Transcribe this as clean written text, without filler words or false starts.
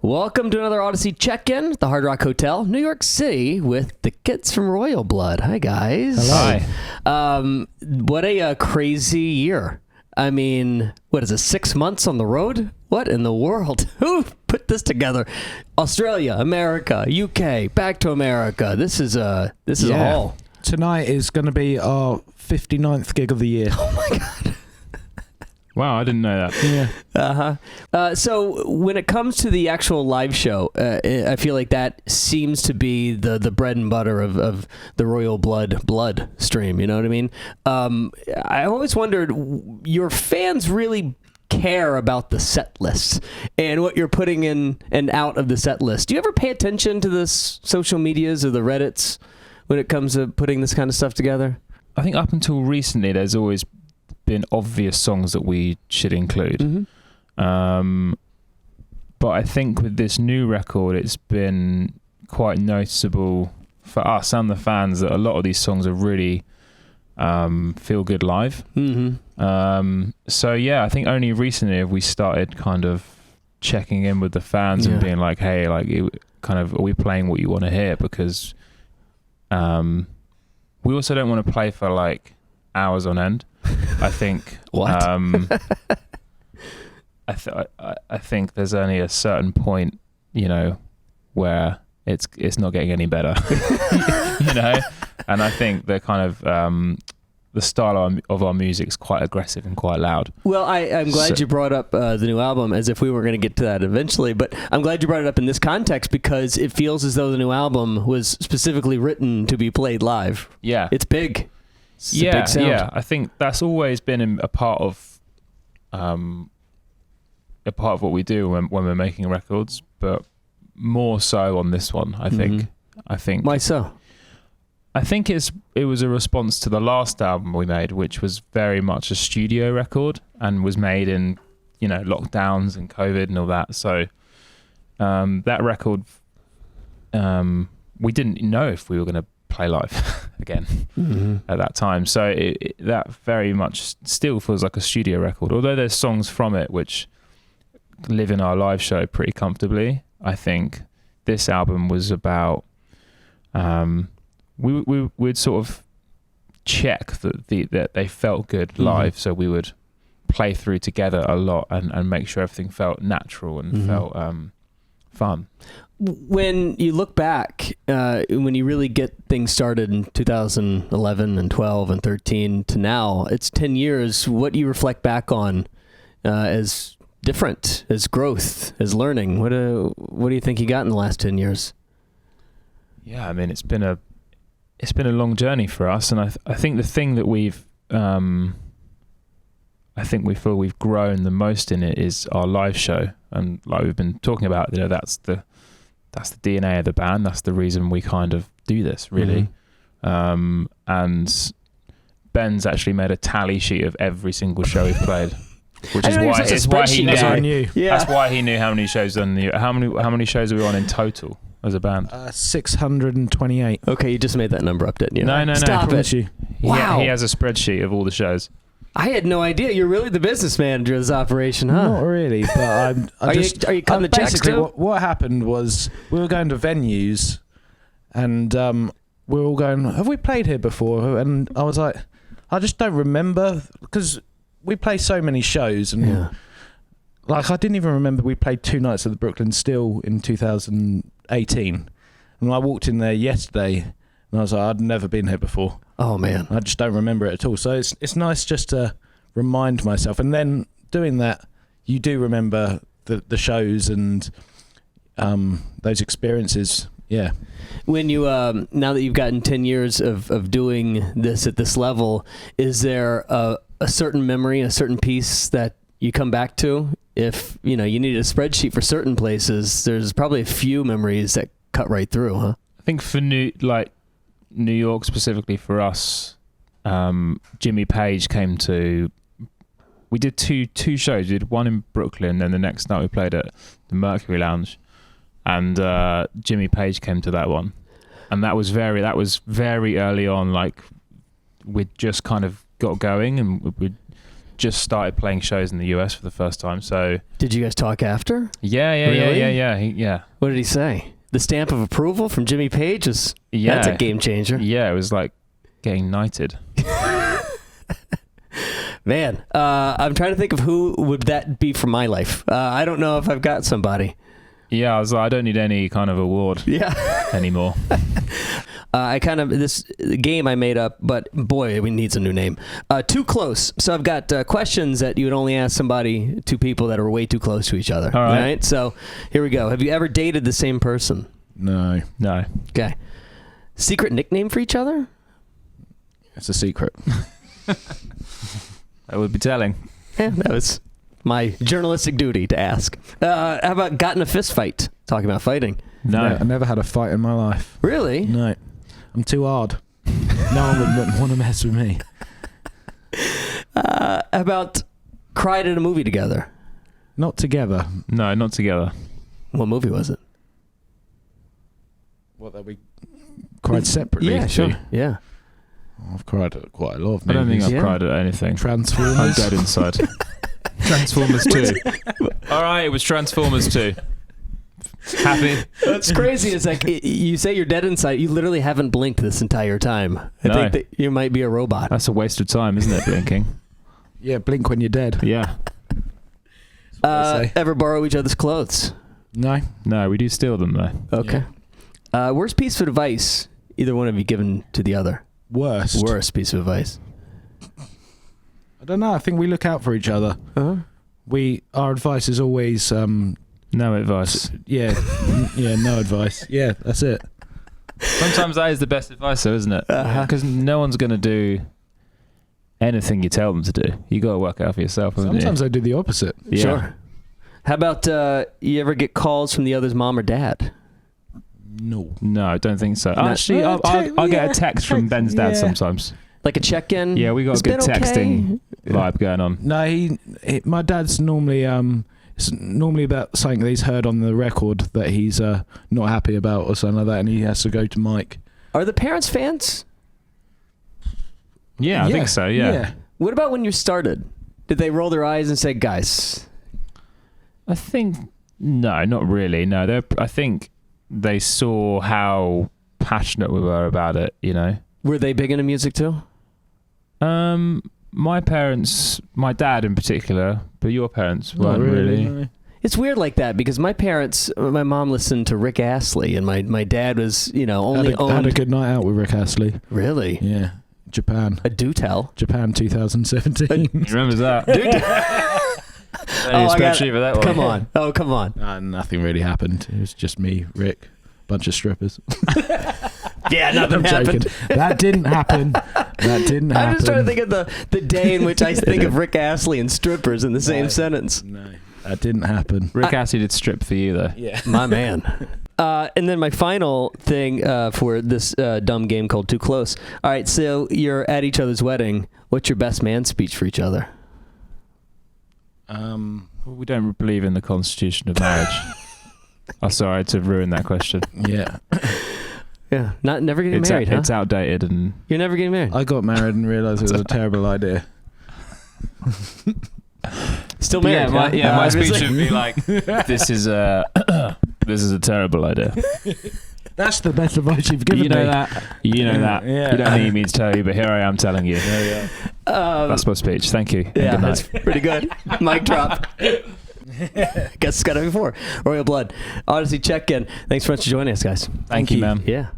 Welcome to another Audacy check-in at the Hard Rock Hotel, New York City, with the kids from Royal Blood. Hi, guys. Hello. Hi. What a crazy year. I mean, what is it, 6 months on the road? What in the world? Who put this together? Australia, America, UK, back to America. This is a haul. Tonight is going to be our 59th gig of the year. Oh, my God. Wow, I didn't know that. Yeah. So when it comes to the actual live show, I feel like that seems to be the bread and butter of the Royal Blood stream. You know what I mean? I always wondered, your fans really care about the set list and what you're putting in and out of the set list. Do you ever pay attention to the social medias or the Reddits when it comes to putting this kind of stuff together? I think up until recently, there's always been obvious songs that we should include. Mm-hmm. But I think with this new record, it's been quite noticeable for us and the fans that a lot of these songs are really feel good live. Mm-hmm. So yeah, I think only recently have we started kind of checking in with the fans and being like, hey, like, are we playing what you want to hear? Because we also don't want to play for like hours on end. I think What? I think there's only a certain point, where it's not getting any better, And I think the kind of the style of our music is quite aggressive and quite loud. Well, I'm glad you brought up the new album, as if we were going to get to that eventually. But I'm glad you brought it up in this context because it feels as though the new album was specifically written to be played live. Yeah, it's big. It's a big sound. Yeah. I think that's always been a part of what we do when we're making records, but more so on this one. I think. Why so? I think it was a response to the last album we made, which was very much a studio record and was made in, lockdowns and COVID and all that. So that record, we didn't know if we were going to play live again at that time. So that very much still feels like a studio record. Although there's songs from it which live in our live show pretty comfortably, I think this album was about... we'd sort of check that they felt good live, so we would play through together a lot and make sure everything felt natural and felt fun. When you look back, when you really get things started in 2011 and 12 and 13 to now, it's 10 years. What do you reflect back on as different, as growth, as learning? What do you think you got in the last 10 years? Yeah, I mean, it's been a long journey for us, and I think the thing that we feel we've grown the most in it is our live show, and like we've been talking about, that's the DNA of the band. That's the reason we kind of do this, really. And Ben's actually made a tally sheet of every single show we've played, which is why he knew. Yeah. That's why he knew how many shows on the how many shows are we on in total as a band? 628. Okay, you just made that number up, didn't you? No. Stop it. Wow. He has a spreadsheet of all the shows. I had no idea. You're really the business manager of this operation, huh? Not really, but are you cutting the checks basically, too? what happened was we were going to venues and we were all going, have we played here before? And I was like, I just don't remember, because we play so many shows and like I didn't even remember we played 2 nights at the Brooklyn Still in 2018. And I walked in there yesterday and I was like, I'd never been here before. Oh man, I just don't remember it at all. So it's nice just to remind myself, and then doing that, you do remember the shows and those experiences. Yeah. When you now that you've gotten 10 years of doing this at this level, is there a certain memory, a certain piece that you come back to? If you need a spreadsheet for certain places, there's probably a few memories that cut right through, huh? I think for New York specifically for us, Jimmy Page came to. We did two shows. We did one in Brooklyn, and the next night we played at the Mercury Lounge, and Jimmy Page came to that one, and that was very early on. Like we'd just kind of got going, and we'd just started playing shows in the US for the first time. So Did you guys talk after? yeah. Really? What did he say? The stamp of approval from Jimmy Page is that's a game changer. Yeah, it was like getting knighted. Man, I'm trying to think of who would that be for my life. I don't know if I've got somebody. Yeah, I was like, I don't need any kind of award anymore. This game I made up, but boy, it needs a new name. Too close. So I've got questions that you would only ask somebody, two people that are way too close to each other. All right. So here we go. Have you ever dated the same person? No. Okay. Secret nickname for each other? It's a secret. That would be telling. Yeah, that was my journalistic duty to ask. How about got in a fist fight? Talking about fighting. No. I never had a fight in my life. Really? No. I'm too hard. No one would want to mess with me. How about cried at a movie together? Not together. No, not together. What movie was it? What, that we cried separately? Yeah, sure. Yeah. I've cried at quite a lot of I don't movies. think I've cried at anything. I'm Transformers. dead inside. Transformers 2. All right, it was Transformers 2. Happy? What's crazy is like you say you're dead inside. You literally haven't blinked this entire time. I think that you might be a robot. That's a waste of time, isn't it, blinking? Yeah, blink when you're dead. Yeah. Ever borrow each other's clothes? No. No, we do steal them, though. Okay. Worst piece of advice either one of you given to the other? Worst piece of advice. I don't know. I think we look out for each other. Our advice is always no advice. Yeah, no advice. Yeah, that's it. Sometimes that is the best advice, though, isn't it? Because no one's going to do anything you tell them to do. You got to work out for yourself. Sometimes I do the opposite. Yeah. Sure. How about you ever get calls from the other's mom or dad? No, I don't think so. Actually, I'll get a text from Ben's dad sometimes. Like a check-in? Yeah, we got a good texting vibe going on. No, my dad's normally it's normally about something that he's heard on the record that he's not happy about or something like that, and he has to go to Mike. Are the parents fans? Yeah, I think so. Yeah. What about when you started? Did they roll their eyes and say, "Guys"? I think no, not really. No, I think they saw how passionate we were about it. You know. Were they big into music too? My parents, my dad in particular, but your parents weren't really. No. It's weird like that because my mom listened to Rick Astley, and my dad was, only had a good night out with Rick Astley. Really? Yeah. Japan. Do tell. Japan 2017. He remembers that. Spreadsheet for that one. Come on. Oh, come on. Nothing really happened. It was just me, Rick, bunch of strippers. Yeah, nothing happened. Joking. That didn't happen. I'm just trying to think of the day in which I think of Rick Astley and strippers in the same sentence. No, that didn't happen. Rick Astley did strip for you, though. Yeah. My man. And then my final thing for this dumb game called Too Close. All right, so you're at each other's wedding. What's your best man speech for each other? We don't believe in the constitution of marriage. I'm sorry to ruin that question. Yeah. Yeah, never getting married, huh? It's outdated, and you're never getting married. I got married and realised it was a terrible idea. Still married? My speech should be like, "This is a terrible idea." That's the best advice you've given me. You know that. Yeah. You don't need me to tell you, but here I am telling you. Yeah. That's my speech. Thank you. Yeah, that's pretty good. Mic drop. Guess it's got to be 4. Royal Blood. Audacy check-in. Thanks so much for joining us, guys. Thank you, man. Yeah.